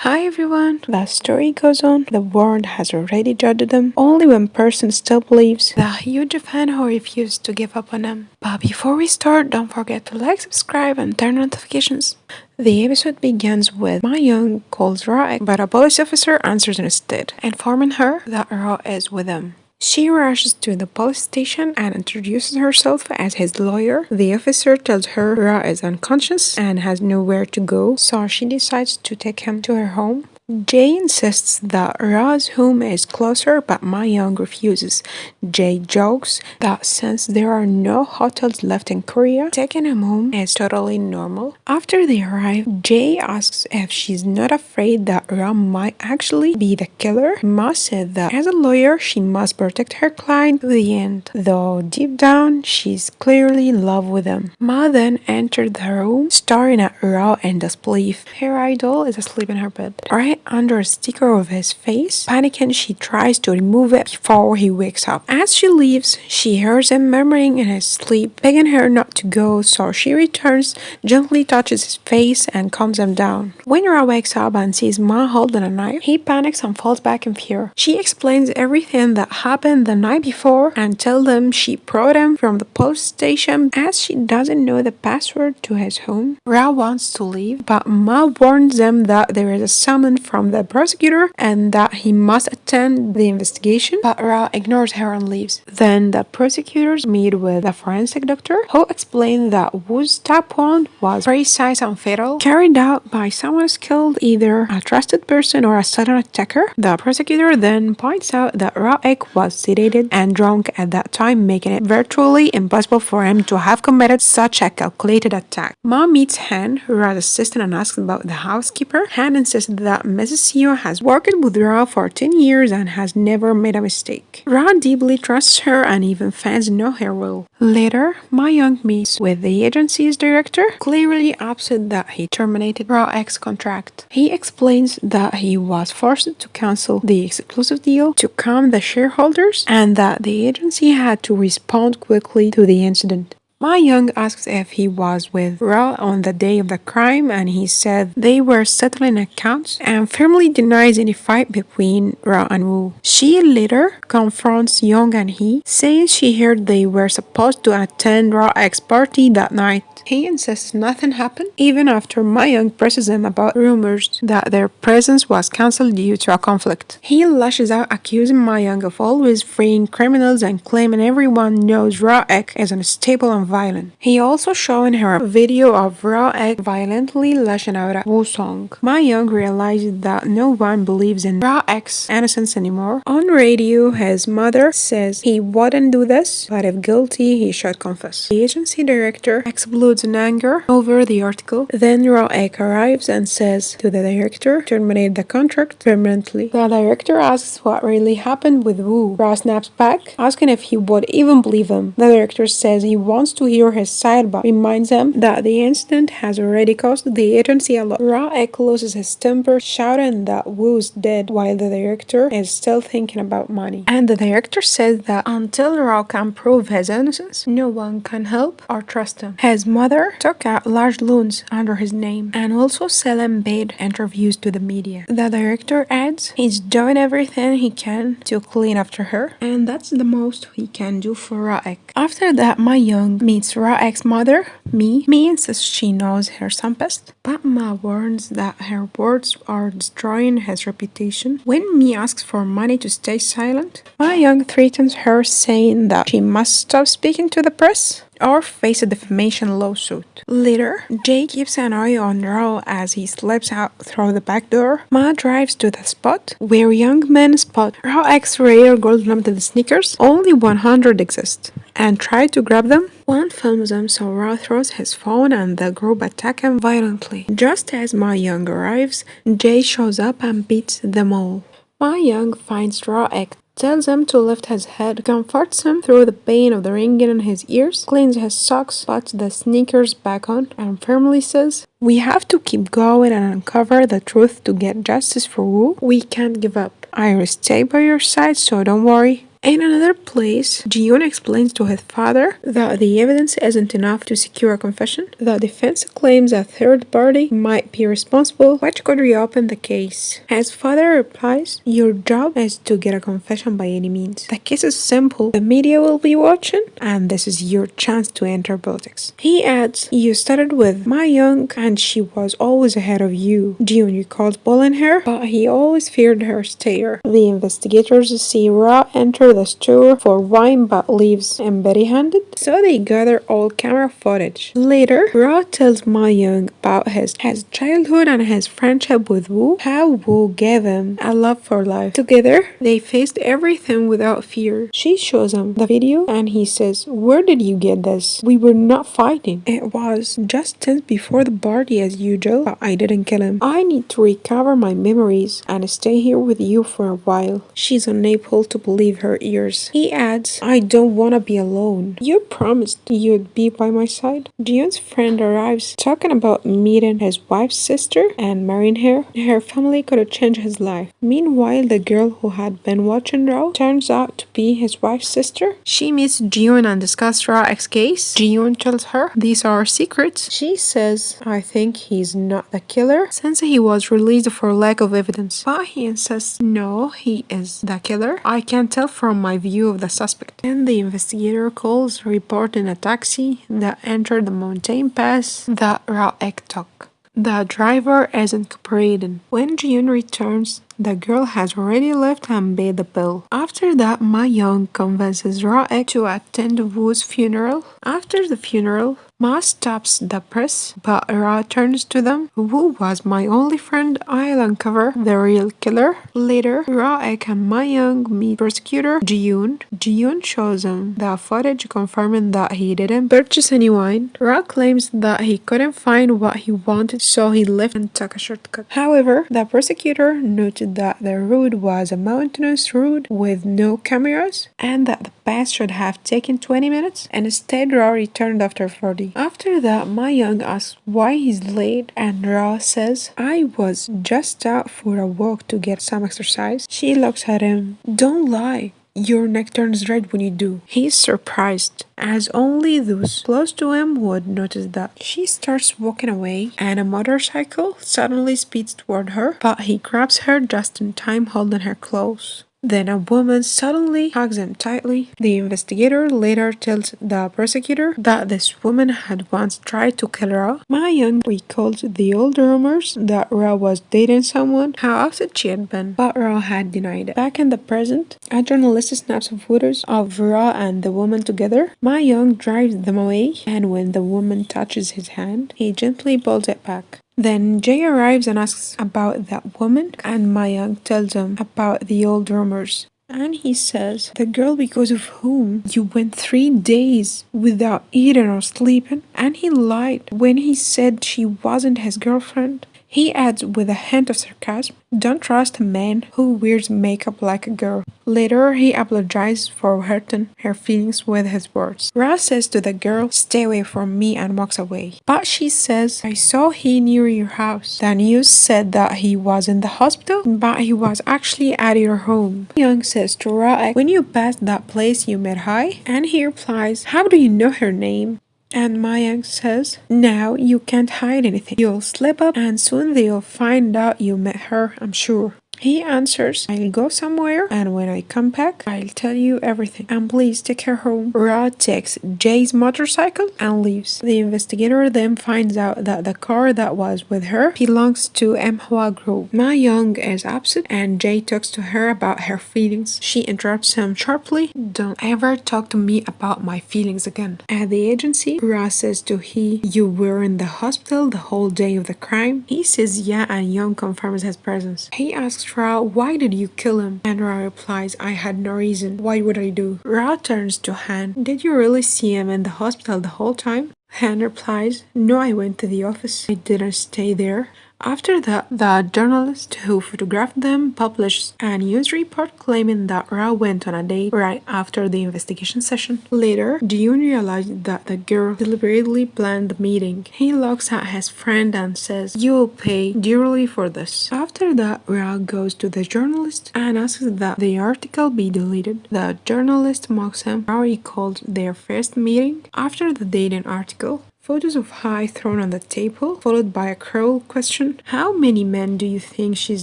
Hi everyone! The story goes on. The world has already judged them. Only one person still believes. The huge fan who refused to give up on them. But before we start, don't forget to like, subscribe, and turn notifications. The episode begins with Ma Young calls Ra, but a police officer answers instead, informing her that Ra is with him. She rushes to the police station and introduces herself as his lawyer. The officer tells her Ra is unconscious and has nowhere to go, so she decides to take him to her home. Jay insists that Ra's home is closer, but Ma Young refuses. Jay jokes that since there are no hotels left in Korea, taking him home is totally normal. After they arrive, Jay asks if she's not afraid that Ra might actually be the killer. Ma said that as a lawyer, she must protect her client to the end, though deep down, she's clearly in love with him. Ma then entered the room, staring at Ra in disbelief. Her idol is asleep in her bed. Right under a sticker of his face. Panicking, she tries to remove it before he wakes up. As she leaves, she hears him murmuring in his sleep, begging her not to go, so she returns, gently touches his face, and calms him down. When Ra wakes up and sees Ma holding a knife, he panics and falls back in fear. She explains everything that happened the night before and tells them she brought him from the police station as she doesn't know the password to his home. Ra wants to leave, but Ma warns them that there is a summon from the prosecutor and that he must attend the investigation, but Ra ignores her and leaves. Then the prosecutors meet with a forensic doctor who explained that Woo's stab wound was precise and fatal, carried out by someone skilled, either a trusted person or a sudden attacker. The prosecutor then points out that Ra-ek was sedated and drunk at that time, making it virtually impossible for him to have committed such a calculated attack. Ma meets Han, Ra's assistant, and asks about the housekeeper. Han insists that Mrs. Seo has worked with Ra for 10 years and has never made a mistake. Ra deeply trusts her and even fans know her well. Later, Ma Young meets with the agency's director, clearly upset that he terminated Ra-ek's contract. He explains that he was forced to cancel the exclusive deal to calm the shareholders and that the agency had to respond quickly to the incident. Ma Young asks if he was with Ra on the day of the crime, and he said they were settling accounts and firmly denies any fight between Ra and Woo. She later confronts Young and he, saying she heard they were supposed to attend Ra-ek's party that night. He insists nothing happened, even after Ma Young presses him about rumors that their presence was cancelled due to a conflict. He lashes out, accusing Ma Young of always freeing criminals and claiming everyone knows Ra-ek is unstable and violent. He also showing her a video of Ra-ek violently lashing out at Woo Song. Ma Young realizes that no one believes in Ra-ek's innocence anymore. On radio, his mother says he wouldn't do this, but if guilty, he should confess. The agency director explodes in anger over the article. Then Ra-ek arrives and says to the director, terminate the contract permanently. The director asks what really happened with Woo. Ra snaps back, asking if he would even believe him. The director says he wants to hear his side, but reminds him that the incident has already cost the agency a lot. Ra-ek loses his temper, shouting that Woo's dead, while the director is still thinking about money. And the director says that until Ra can prove his innocence, no one can help or trust him. His mother took out large loans under his name and also selling paid interviews to the media. The director adds he's doing everything he can to clean after her, and that's the most he can do for Ra-ek. After that, Ma Young meets Ra-ek's mother, Mi. Mi insists she knows her son best, but Ma warns that her words are destroying his reputation. When Mi asks for money to stay silent, Ma Young threatens her, saying that she must stop speaking to the press or face a defamation lawsuit. Later, Jay keeps an eye on Ra as he slips out through the back door. Ma drives to the spot where young men spot Ra-ek's rare gold limited sneakers. Only 100 exist, and try to grab them. One films them, so Ra throws his phone and the group attack him violently. Just as Ma Young arrives, Jay shows up and beats them all. Ma Young finds Ra-ek, tells him to lift his head, comforts him through the pain of the ringing in his ears, cleans his socks, puts the sneakers back on, and firmly says, "We have to keep going and uncover the truth to get justice for Woo. We can't give up. I will stay by your side, so don't worry. In another place, Jiyoon explains to his father that the evidence isn't enough to secure a confession. The defense claims a third party might be responsible, which could reopen the case. His father replies, "Your job is to get a confession by any means. The case is simple. The media will be watching, and this is your chance to enter politics." He adds, "You started with Ma Young, and she was always ahead of you." Jiyoon recalls bullying her, but he always feared her stare. The investigators see Ra enter the store for wine but leaves empty-handed, so they gather all camera footage. Later, Ra tells Ma Young about his childhood and his friendship with Woo, how Woo gave him a love for life. Together, they faced everything without fear. She shows him the video and he says, "Where did you get this? We were not fighting. It was just tense before the party as usual, but I didn't kill him. I need to recover my memories and stay here with you for a while." She's unable to believe her ears. He adds, "I don't want to be alone. You promised you'd be by my side." Jiyoon's friend arrives, talking about meeting his wife's sister and marrying her. Her family could have changed his life. Meanwhile, the girl who had been watching Rao turns out to be his wife's sister. She meets Jiyoon and discusses Ra's case. Jiyoon tells her these are secrets. She says, "I think he's not the killer since he was released for lack of evidence." But he insists, "No, he is the killer. I can tell from my view of the suspect." And the investigator calls, reporting a taxi that entered the mountain pass that Raek took. The driver isn't cooperating. When Jiyoon returns, the girl has already left and paid the bill. After that, Ma Young convinces Raek to attend Woo's funeral. After the funeral, Ma stops the press, but Ra turns to them. "Woo was my only friend. I'll uncover the real killer." Later, Raek and Ma Young meet prosecutor Jiyoon. Jiyoon shows him the footage confirming that he didn't purchase any wine. Ra claims that he couldn't find what he wanted, so he left and took a shortcut. However, the prosecutor noted that the road was a mountainous road with no cameras, and that the pass should have taken 20 minutes, and instead Ra returned after 40. After that, Ma Young asks why he's late, and Ra says, "I was just out for a walk to get some exercise." She looks at him. "Don't lie. Your neck turns red when you do." He's surprised, as only those close to him would notice that. She starts walking away, and a motorcycle suddenly speeds toward her, but he grabs her just in time, holding her close. Then a woman suddenly hugs him tightly. The investigator later tells the prosecutor that this woman had once tried to kill Ra. Ma Young recalls the old rumors that Ra was dating someone, how upset she had been, but Ra had denied it. Back in the present, a journalist snaps photos of Ra and the woman together. Ma Young drives them away, and when the woman touches his hand, he gently pulls it back. Then Jay arrives and asks about that woman, and Ma Young tells him about the old rumors. And he says, "The girl because of whom you went 3 days without eating or sleeping." And he lied when he said she wasn't his girlfriend. He adds with a hint of sarcasm, "Don't trust a man who wears makeup like a girl." Later, he apologizes for hurting her feelings with his words. Ra says to the girl, "Stay away from me," and walks away. But she says, "I saw he near your house. The news said that he was in the hospital, but he was actually at your home." Young says to Ra, "When you passed that place, you met Hai?" And he replies, "How do you know her name?" And Ma Young says, "Now you can't hide anything. You'll slip up and soon they'll find out you met her, I'm sure." He answers, "I'll go somewhere, and when I come back, I'll tell you everything. And please take her home." Ra takes Jay's motorcycle and leaves. The investigator then finds out that the car that was with her belongs to Mhwa Grove. Ma Young is upset, and Jay talks to her about her feelings. She interrupts him sharply, "Don't ever talk to me about my feelings again." At the agency, Ra says to He, "You were in the hospital the whole day of the crime?" He says yeah, and Young confirms his presence. He asks Ra, "Why did you kill him?" And Ra replies, "I had no reason. Why would I do?" Ra turns to Han. "Did you really see him in the hospital the whole time?" Han replies, "No, I went to the office. I didn't stay there. After that, the journalist who photographed them published a news report claiming that Ra went on a date right after the investigation session. Later, Dion realized that the girl deliberately planned the meeting. He looks at his friend and says, "You will pay dearly for this." After that, Ra goes to the journalist and asks that the article be deleted. The journalist mocks him. Ra recalled their first meeting after the dating article. Photos of Hai thrown on the table, followed by a cruel question. How many men do you think she's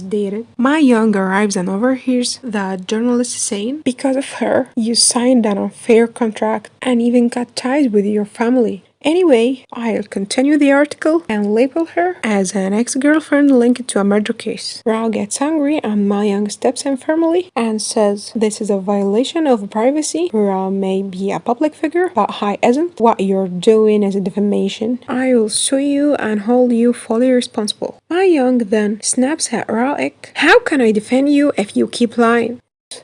dated? Ma Young arrives and overhears the journalist saying, "Because of her, you signed an unfair contract and even got ties with your family." Anyway, I'll continue the article and label her as an ex-girlfriend linked to a murder case. Ra gets angry and Mayang steps in firmly and says, "This is a violation of privacy. Ra may be a public figure, but Hai isn't. What you're doing is a defamation. I will sue you and hold you fully responsible." Mayang then snaps at Ra-ik. "How can I defend you if you keep lying?"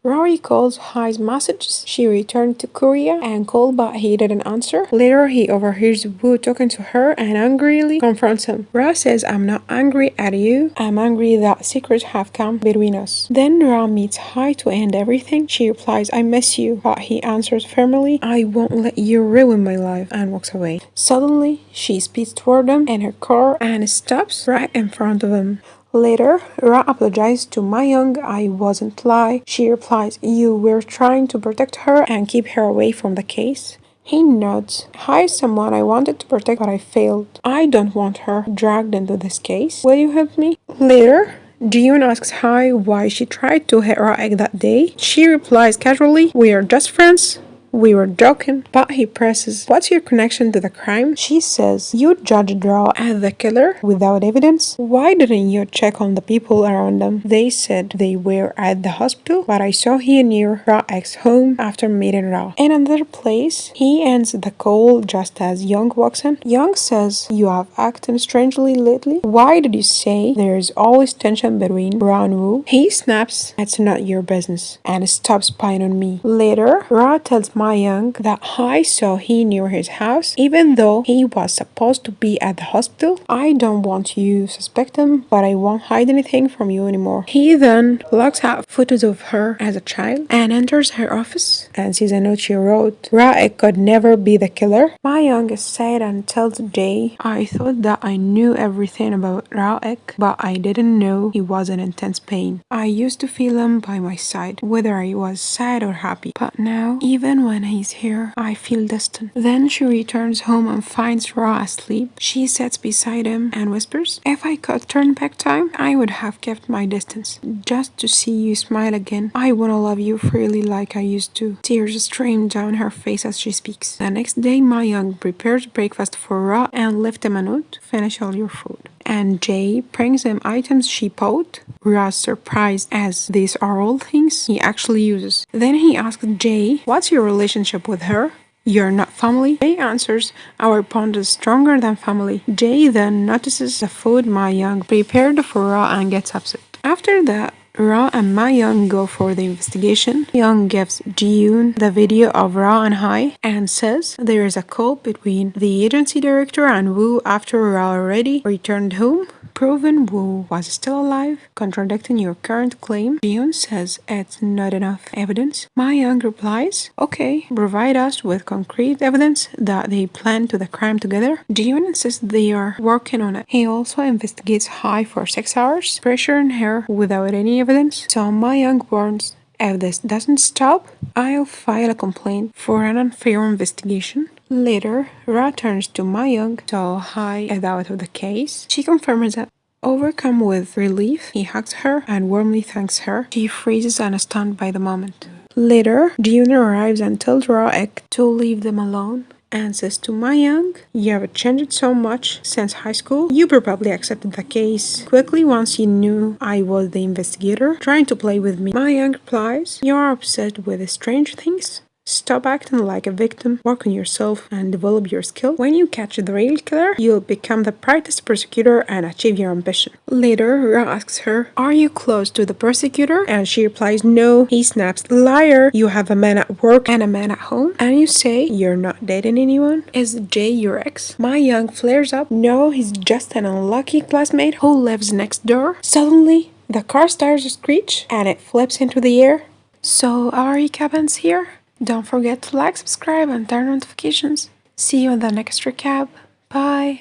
Rory calls Hai's messages. She returned to Korea and called, but he didn't answer. Later, he overhears Woo talking to her and angrily confronts him. Ra says, "I'm not angry at you. I'm angry that secrets have come between us." Then Ra meets Hai to end everything. She replies, "I miss you," but he answers firmly, "I won't let you ruin my life," and walks away. Suddenly, she speeds toward him in her car and stops right in front of him. Later, Ra apologizes to Mayung. "I wasn't lie." She replies, "You were trying to protect her and keep her away from the case." He nods. "Hi, someone I wanted to protect, but I failed. I don't want her dragged into this case. Will you help me?" Later, Jiyoon asks Hai why she tried to hit Ra-ik that day. She replies casually, "We are just friends. We were joking." But he presses, "What's your connection to the crime?" She says, "You judged Ra as the killer without evidence. Why didn't you check on the people around them? They said they were at the hospital, but I saw he near Ra-ik's home after meeting Ra." In another place, he ends the call just as Young walks in. Young says, "You have acted strangely lately. Why did you say there is always tension between Ra and Woo?" He snaps, "It's not your business," and stops spying on me. Later, Ra tells Mayang that Hai saw he near his house, even though he was supposed to be at the hospital. "I don't want you to suspect him, but I won't hide anything from you anymore." He then looks at photos of her as a child and enters her office and sees a note she wrote. Ra-ik could never be the killer. Mayang is sad and tells Jay, "I thought that I knew everything about Ra-ik, but I didn't know he was in intense pain. I used to feel him by my side, whether I was sad or happy. But now, even when he's here, I feel distant." Then she returns home and finds Ra asleep. She sits beside him and whispers, "If I could turn back time, I would have kept my distance. Just to see you smile again. I wanna love you freely like I used to." Tears stream down her face as she speaks. The next day, Mayang prepares breakfast for Ra and left him a note, "Finish all your food." And Jay brings him items she bought. Ra's surprised as these are all things he actually uses. Then he asks Jay, "What's your relationship with her? You're not family?" Jay answers, "Our bond is stronger than family." Jay then notices the food Mayang prepared for Ra and gets upset. After that, Ra and Mayang go for the investigation. Young gives Jiyoon the video of Ra and Hai and says there is a call between the agency director and Woo after Ra already returned home, proving Woo was still alive, contradicting your current claim. Jiyoon says it's not enough evidence. Mayang replies, "Okay, provide us with concrete evidence that they planned to the crime together." Jiyoon insists they are working on it. He also investigates Hai for 6 hours, pressuring her without any evidence. So Mayang warns, "If this doesn't stop, I'll file a complaint for an unfair investigation." Later, Ra turns to Mayang, so Hai is out of the case. She confirms it. Overcome with relief, he hugs her and warmly thanks her. She freezes and is stunned by the moment. Later, Jiyoon arrives and tells Ra-ik to leave them alone and says to Mayang, "You have changed so much since high school. You probably accepted the case quickly once you knew I was the investigator trying to play with me." Mayang replies, "You are obsessed with strange things. Stop acting like a victim, work on yourself, and develop your skill. When you catch the real killer, you'll become the brightest prosecutor and achieve your ambition. Later, Ra asks her, "Are you close to the prosecutor?" And she replies, "No." He snaps, "Liar! You have a man at work and a man at home, and you say you're not dating anyone? Is Jay your ex?" My young flares up, "No, he's just an unlucky classmate who lives next door." Suddenly, the car's tires screech and it flips into the air. So our recap ends here. Don't forget to like, subscribe, and turn on notifications. See you in the next recap. Bye.